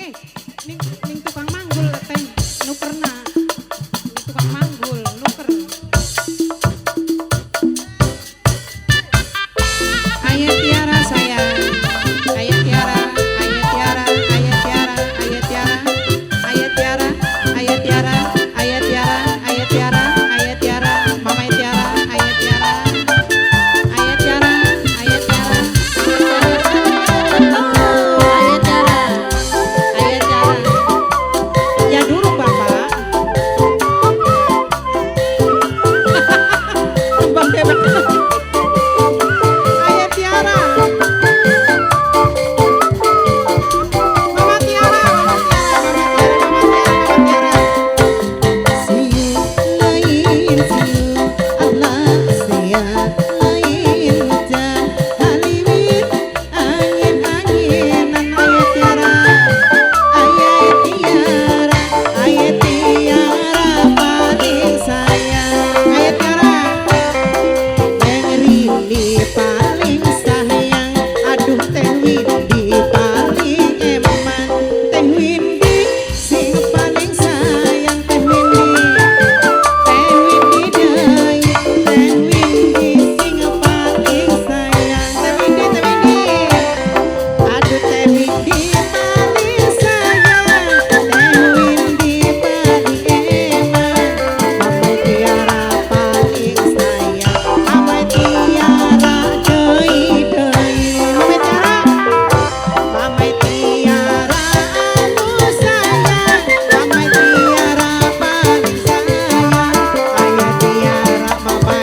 ning ning tukang manggul teh nukerna. Ning tukang manggul nuker. Ayah Tiara sayang. Ayah Tiara, Ayah Tiara, Ayah Tiara, Ayah Tiara. Ayah Tiara, Ayah Tiara, Ayah Tiara, Ayah Tiara, Ayah Tiara, Mama Tiara, Ayah Tiara. Ayah Tiara, Ayah Tiara. Ayah Tiara. Ayah Tiara. Ya dulu Bapak. Bang Bebek. Ayah Tiara. Mama Tiara, Mama Tiara, Mama Tiara, Mama Tiara, Mama Tiara. Siu lain siu Allah sia lain hujan haliwin angin-anginan ayah Tiara paling sayang Ayah Tiara. Yang Rini paling sayang aduh Teh Windy paling eman Teh Windy sing paling sayang Teh Windy deui Teh Windy sing paling sayang Teh Windy aduh Teh Windy paling sayang Teh Windy paling eman Mama Tiara paling sayang Mama Tiara deui Mama Tiara. Mama Tiara anu sayang Mama Tiara paling sayang Ayah Tiara Mama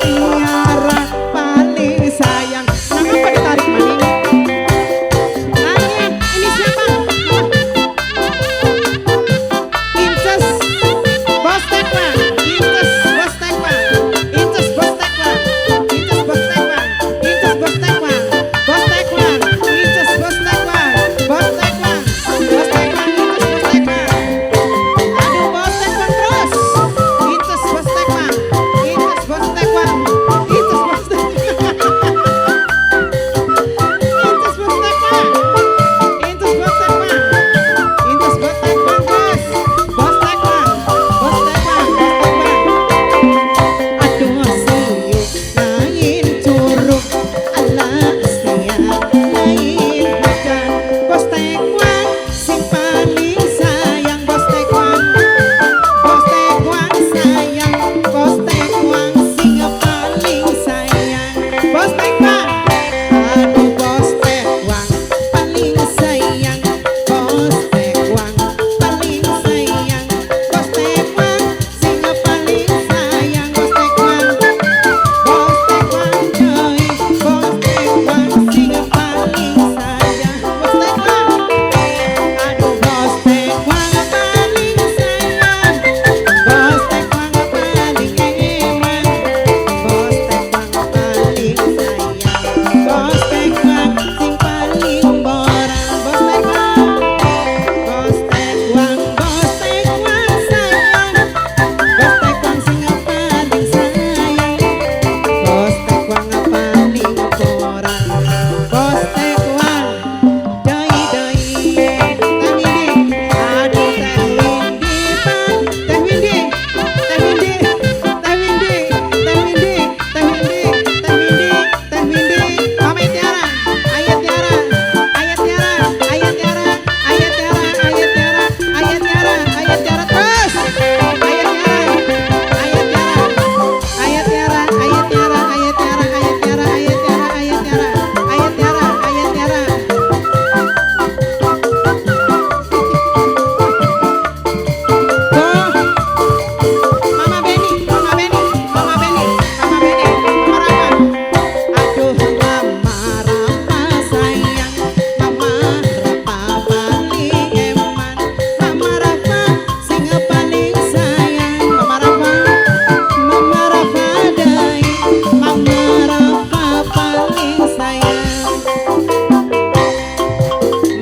Tiara paling sayang Kenapa ditarik maning? Nanya, ini siapa? Inces Bos Tekwan, Inces Bos Tekwan, Inces Bos Tekwan, Inces Bos Tekwan, Inces Bos Tekwan, Bos Tekwan, Inces Bos Tekwan, Bos Tekwan, Bos Tekwan, Inces Bos Tekwan. Aduh Bos Tekwan terus. Inces Bos Tekwan, Inces Bos Tekwan, Inces Bos Tekwan. Inces Bos Tekwan. Inces Bos Tekwan. Inces Bos Tekwan terus. Bos Tekwan. Bos Tekwan. Aduh siu lain curug Allah sia lain hujan Bos Tekwan sing paling sayang Bos Tekwan sayang Bos Tekwan sing paling sayang Bos Tekwan. aduh Bos Tekwan paling sayang Bos Tekwan paling sayang Bos Tekwan sing paling sayang Bos Tekwan deui Bos Tekwan sing paling sayang Bos Tekwan aduh Bos Tekwan paling sayang Bos Tekwan paling eman Bos Tekwan paling sayang Bos Tekwan sing paling boran Bos Tekwan sayang Bos Tekwan sing paling sayang Bos Tekwan paling boran Bos Tekwan deui Teh Windy aduh Teh Windy Teh Windy Teh Windy Teh Windy Teh Windy Teh Windy Teh Windy Teh Windy Mama Tiara. Ayah Tiara. Ayah Tiara. Ayah Tiara. Ayah Tiara. Ayah Tiara. Ayah Tiara. Ayah Tiara terus. Ayah Tiara. Ayah Tiara. Ayah Tiara. Ayah Tiara. Ayah Tiara. Ayah Tiara. Ayah Tiara. Ayah Tiara. Ayah Tiara. Ayah Tiara. Tuh. Mama Beni, Mama Beni, Mama Beni, Mama Beni, Mama Rafa. aduh Mama Rafa sayang Mama Rafa paling eman Mama Rafa sing paling sayang Mama Rafa. Mama Rafa deui Mama Rafa paling sayang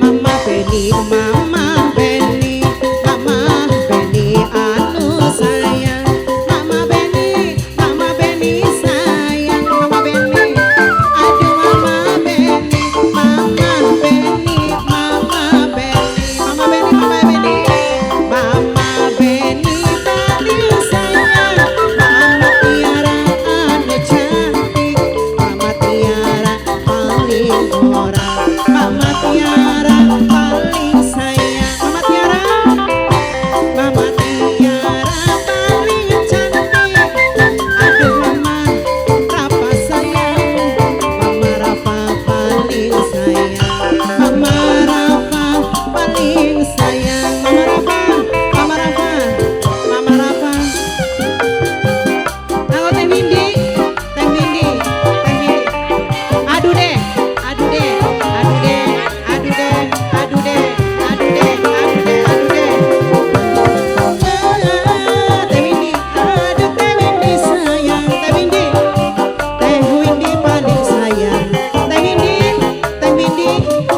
Mama Beni Mama Beni Mama Beni anu sayang Mama Beni sayang Mama Beni aduh Mama Beni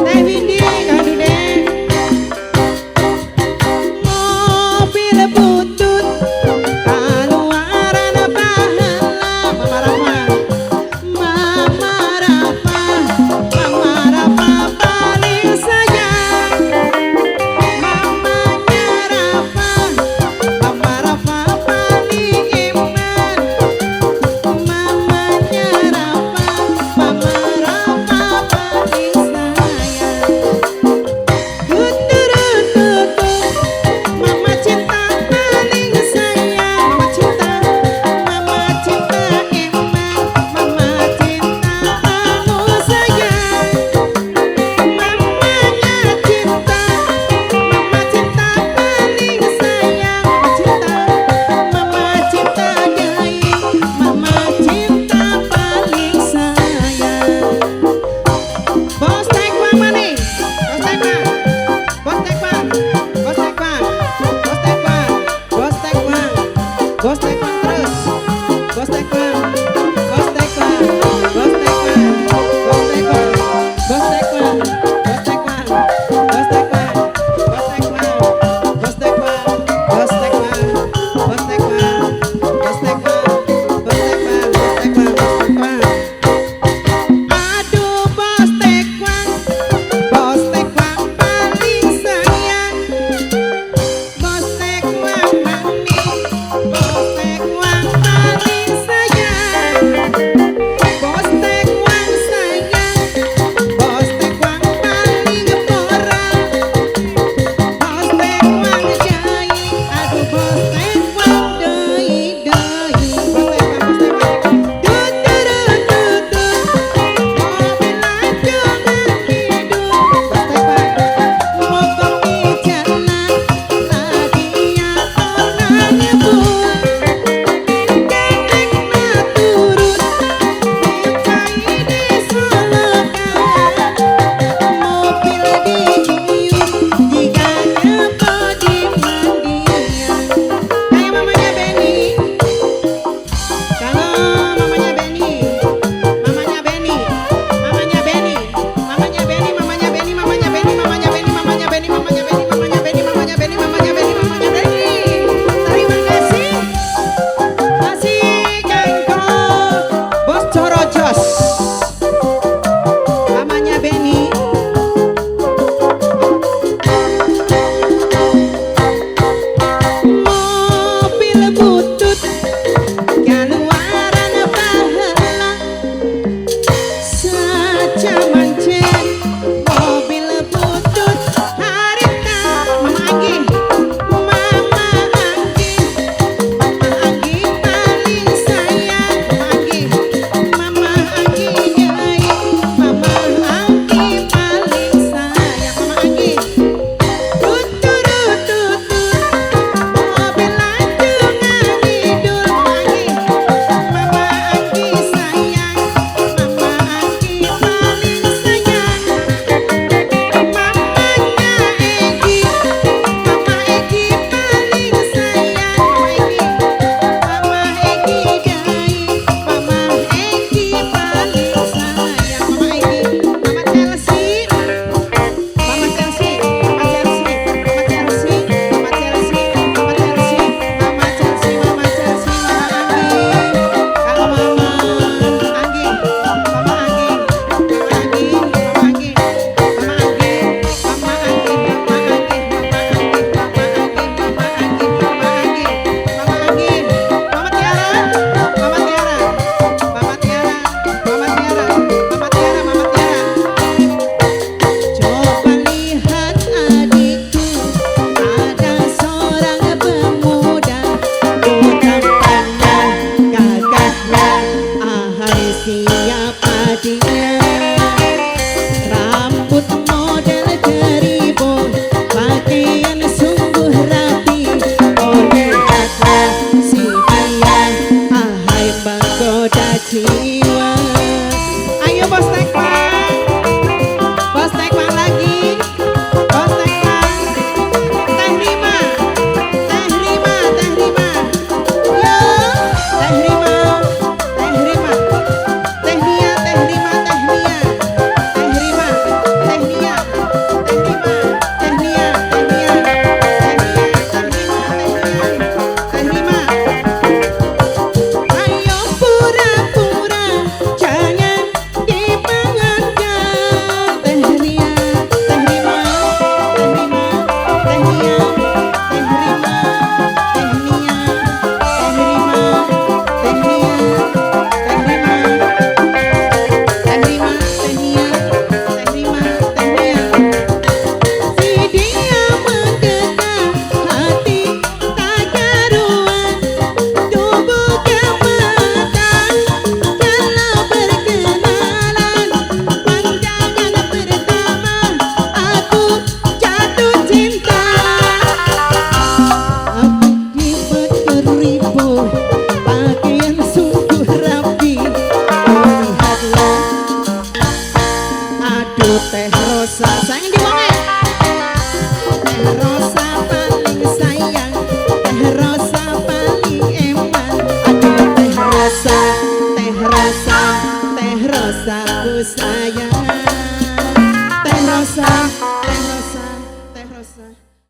Teh Windy, aduh deh. Mobil butut kaluaran pahala. Mama Rafa, Mama Rafa paling sayang. mamanya Rafa, Mama Rafa paling iman. mamanya Rafa, Mama Rafa paling sayang. sayang di wonge. Teh Rosa paling sayang, Teh Rosa paling eman. Aduh Teh Rosa, Teh Rosa, Teh Rosa ku sayang. Teh Rosa